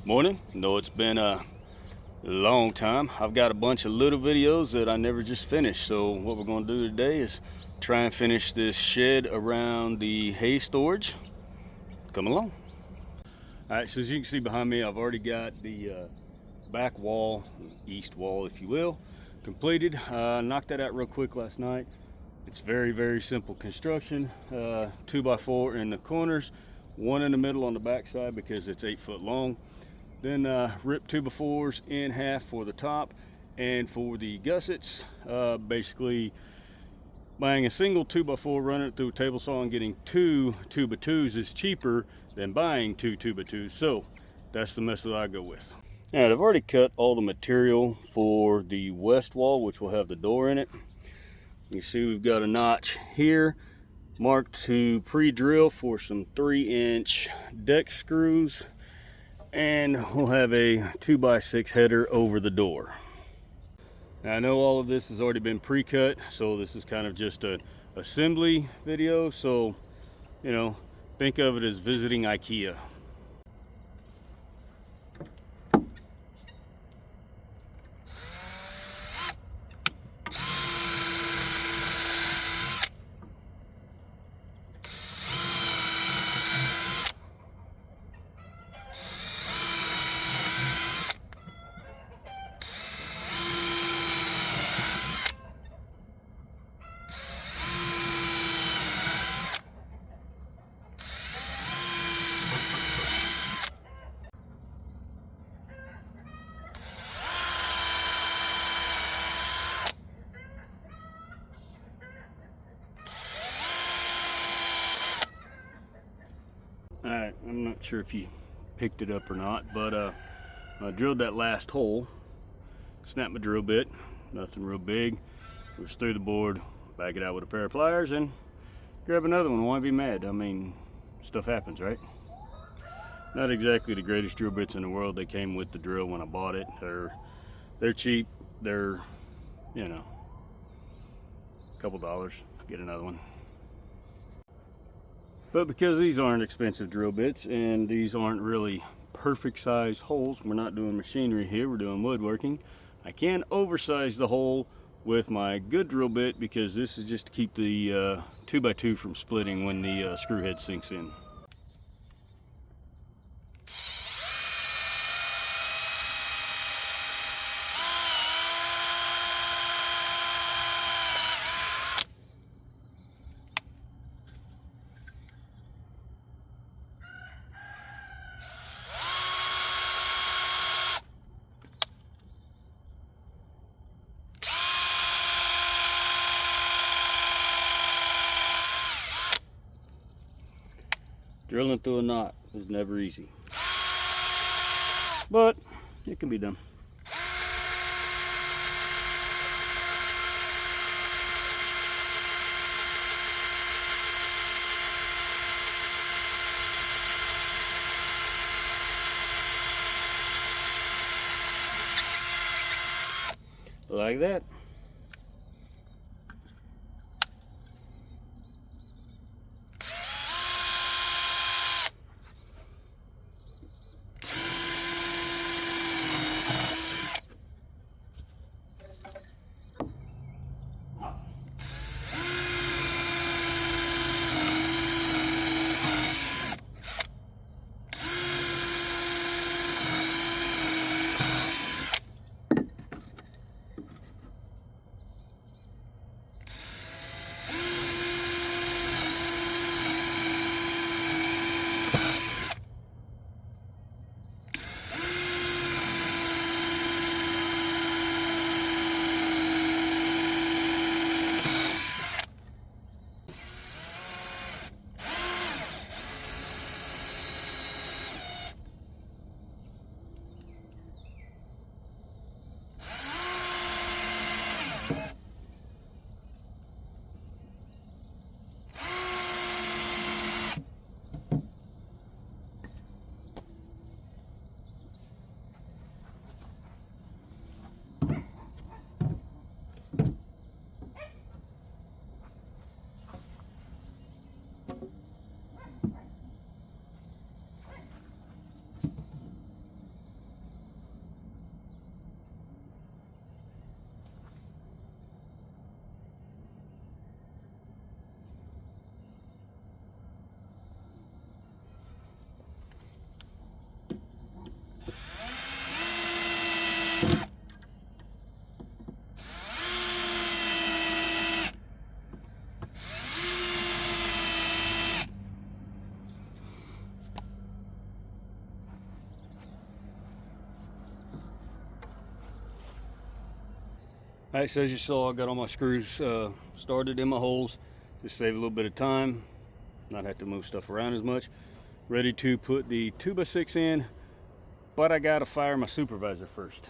Morning. No, it's been a long time. I've got a bunch of little videos that I never just finished. So what we're going to do today is try and finish this shed around the hay storage. Come along. All right, so as you can see behind me, I've already got the back wall, east wall if you will, completed. Knocked that out real quick last night. It's very simple construction. 2x4 in the corners, one in the middle on the back side because it's 8 foot long. Then rip 2x4s in half for the top, and for the gussets, basically buying a single 2x4, running it through a table saw and getting 2 2x2s is cheaper than buying 2 2x2s. So that's the method I go with. All right, I've already cut all the material for the west wall, which will have the door in it. You see we've got a notch here marked to pre-drill for some 3-inch deck screws, and we'll have a 2x6 header over the door. Now I know all of this has already been pre-cut, so this is kind of just an assembly video, so you know, think of it as visiting IKEA. Alright, I'm not sure if you picked it up or not, but I drilled that last hole, snapped my drill bit, nothing real big, goes through the board, back it out with a pair of pliers, and grab another one. Why be mad? I mean, stuff happens, right? Not exactly the greatest drill bits in the world. They came with the drill when I bought it. They're cheap. They're, you know, a couple dollars. Get another one. But because these aren't expensive drill bits and these aren't really perfect size holes, we're not doing machinery here, we're doing woodworking, I can oversize the hole with my good drill bit, because this is just to keep the 2x2 from splitting when the screw head sinks in. Drilling through a knot is never easy, but it can be done. Like that. Alright, so as you saw, I got all my screws started in my holes. Just save a little bit of time, not have to move stuff around as much. Ready to put the 2x6 in, but I gotta fire my supervisor first.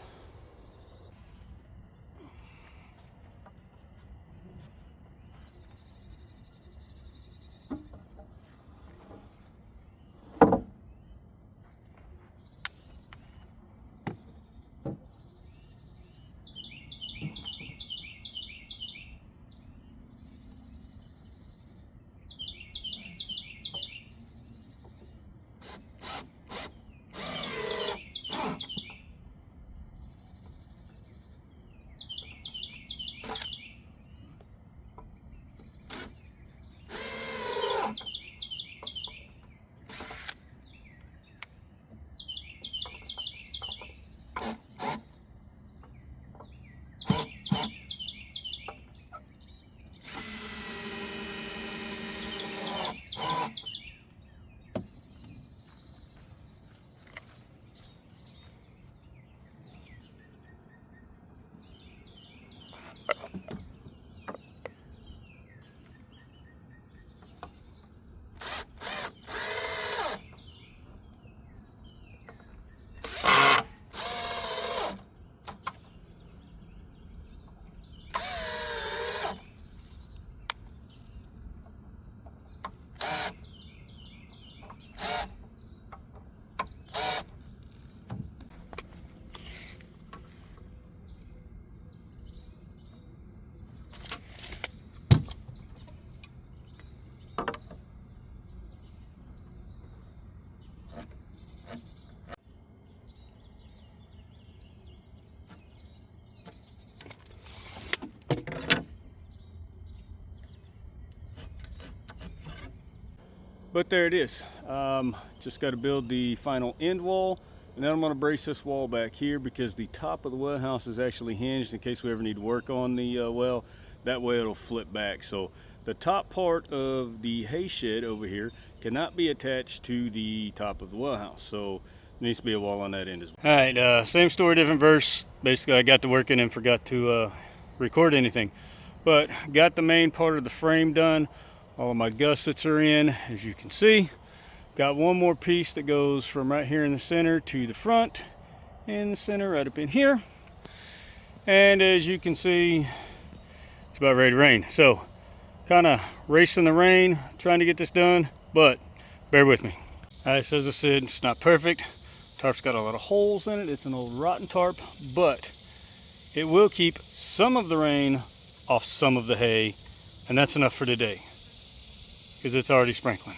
But there it is. Just got to build the final end wall, and then I'm going to brace this wall back here because the top of the well house is actually hinged in case we ever need to work on the well. That way it'll flip back. So the top part of the hay shed over here cannot be attached to the top of the well house. So there needs to be a wall on that end as well. All right, same story, different verse. Basically, I got to working and forgot to record anything. But got the main part of the frame done. All of my gussets are in, as you can see. Got one more piece that goes from right here in the center to the front, in the center right up in here. And as you can see, it's about ready to rain. So kind of racing the rain, trying to get this done, but bear with me. All right, so as I said, it's not perfect. Tarp's got a lot of holes in it. It's an old rotten tarp, but it will keep some of the rain off some of the hay, and that's enough for today because it's already sprinkling.